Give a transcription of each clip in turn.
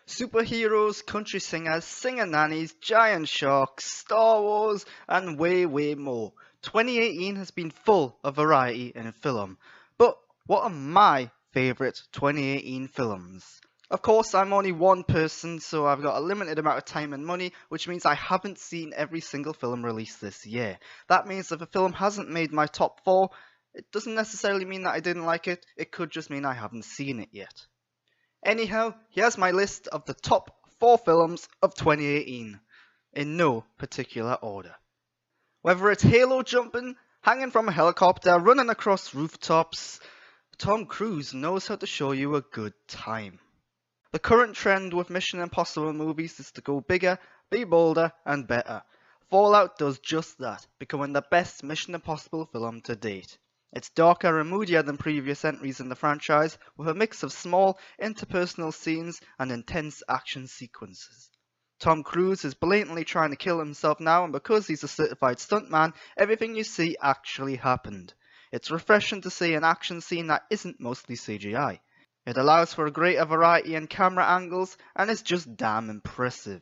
superheroes, country singers, singer nannies, giant sharks, Star Wars, and way more. 2018 has been full of variety in film. But what are my favourite 2018 films? Of course, I'm only one person, so I've got a limited amount of time and money, which means I haven't seen every single film released this year. That means if a film hasn't made my top 4, it doesn't necessarily mean that I didn't like it, it could just mean I haven't seen it yet. Anyhow, here's my list of the top 4 films of 2018, in no particular order. Whether it's halo jumping, hanging from a helicopter, running across rooftops, Tom Cruise knows how to show you a good time. The current trend with Mission Impossible movies is to go bigger, be bolder, and better. Fallout does just that, becoming the best Mission Impossible film to date. It's darker and moodier than previous entries in the franchise, with a mix of small, interpersonal scenes and intense action sequences. Tom Cruise is blatantly trying to kill himself now, and because he's a certified stuntman, everything you see actually happened. It's refreshing to see an action scene that isn't mostly CGI. It allows for a greater variety in camera angles, and is just damn impressive.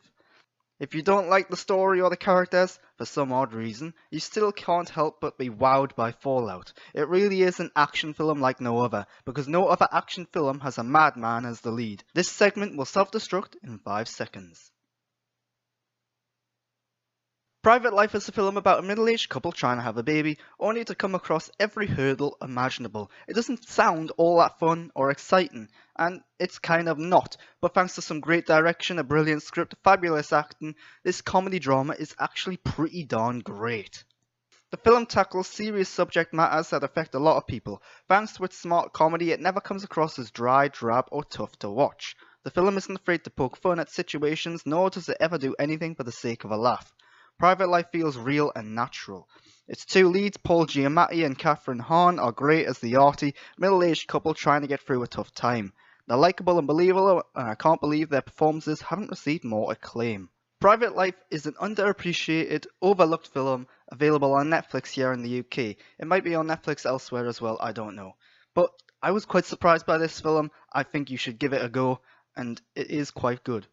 If you don't like the story or the characters, for some odd reason, you still can't help but be wowed by Fallout. It really is an action film like no other, because no other action film has a madman as the lead. This segment will self-destruct in 5 seconds. Private Life is a film about a middle-aged couple trying to have a baby, only to come across every hurdle imaginable. It doesn't sound all that fun or exciting, and it's kind of not, but thanks to some great direction, a brilliant script, fabulous acting, this comedy drama is actually pretty darn great. The film tackles serious subject matters that affect a lot of people. Thanks to its smart comedy, it never comes across as dry, drab, or tough to watch. The film isn't afraid to poke fun at situations, nor does it ever do anything for the sake of a laugh. Private Life feels real and natural. Its 2 leads, Paul Giamatti and Kathryn Hahn, are great as the arty, middle-aged couple trying to get through a tough time. They're likeable and believable, and I can't believe their performances haven't received more acclaim. Private Life is an underappreciated, overlooked film available on Netflix here in the UK. It might be on Netflix elsewhere as well, I don't know. But I was quite surprised by this film. I think you should give it a go, and it is quite good.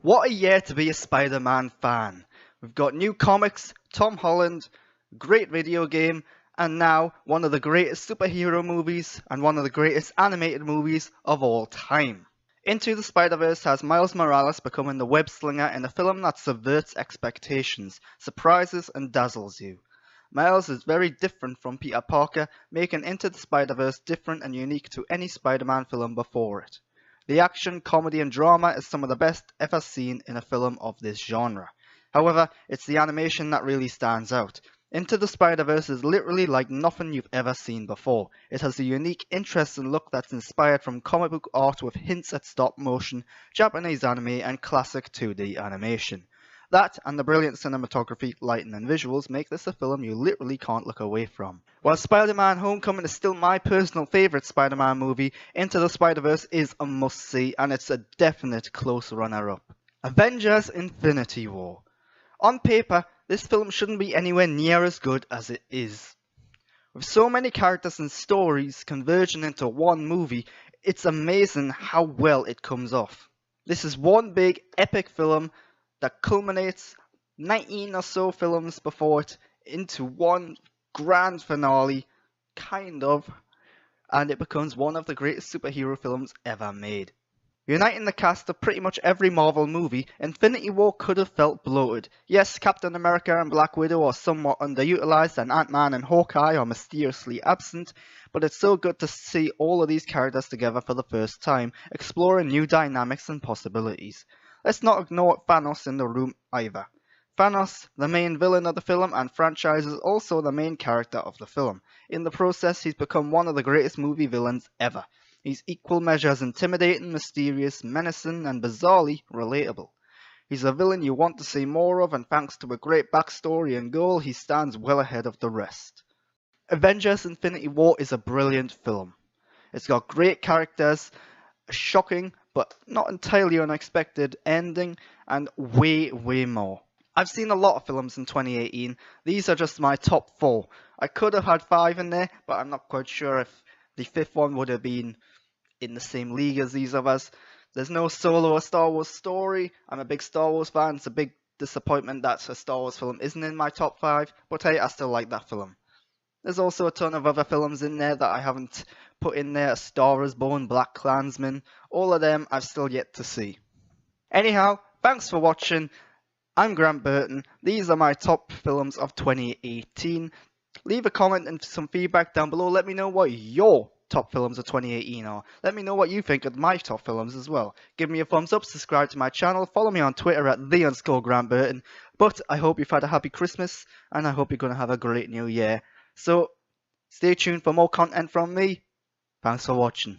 What a year to be a Spider-Man fan! We've got new comics, Tom Holland, great video game, and now one of the greatest superhero movies and one of the greatest animated movies of all time. Into the Spider-Verse has Miles Morales becoming the web slinger in a film that subverts expectations, surprises and dazzles you. Miles is very different from Peter Parker, making Into the Spider-Verse different and unique to any Spider-Man film before it. The action, comedy and drama is some of the best ever seen in a film of this genre. However, it's the animation that really stands out. Into the Spider-Verse is literally like nothing you've ever seen before. It has a unique, interesting look that's inspired from comic book art with hints at stop motion, Japanese anime and classic 2D animation. That and the brilliant cinematography, lighting and visuals make this a film you literally can't look away from. While Spider-Man Homecoming is still my personal favourite Spider-Man movie, Into the Spider-Verse is a must-see and it's a definite close runner-up. Avengers Infinity War. On paper, this film shouldn't be anywhere near as good as it is. With so many characters and stories converging into one movie, it's amazing how well it comes off. This is one big epic film that culminates 19 or so films before it into one grand finale, kind of, and it becomes one of the greatest superhero films ever made. Uniting the cast of pretty much every Marvel movie, Infinity War could have felt bloated. Yes, Captain America and Black Widow are somewhat underutilized and Ant-Man and Hawkeye are mysteriously absent, but it's so good to see all of these characters together for the first time, exploring new dynamics and possibilities. Let's not ignore Thanos in the room either. Thanos, the main villain of the film and franchise, is also the main character of the film. In the process, he's become one of the greatest movie villains ever. He's equal measures intimidating, mysterious, menacing, and bizarrely relatable. He's a villain you want to see more of, and thanks to a great backstory and goal, he stands well ahead of the rest. Avengers Infinity War is a brilliant film. It's got great characters, a shocking but not entirely unexpected ending, and way more. I've seen a lot of films in 2018. These are just my top 4. I could have had 5 in there, but I'm not quite sure if the 5th one would have been in the same league as these others. There's no Solo or Star Wars story. I'm a big Star Wars fan. It's a big disappointment that a Star Wars film isn't in my top 5, but hey, I still like that film. There's also a ton of other films in there that I haven't put in there. A Star is Born, Black Klansman, all of them I've still yet to see. Anyhow, thanks for watching. I'm Grant Burton. These are my top films of 2018. Leave a comment and some feedback down below. Let me know what your top films of 2018 are. Let me know what you think of my top films as well. Give me a thumbs up, subscribe to my channel, follow me on Twitter at @the_Grant Burton. But I hope you've had a happy Christmas, and I hope you're going to have a great new year. So stay tuned for more content from me. Thanks for watching.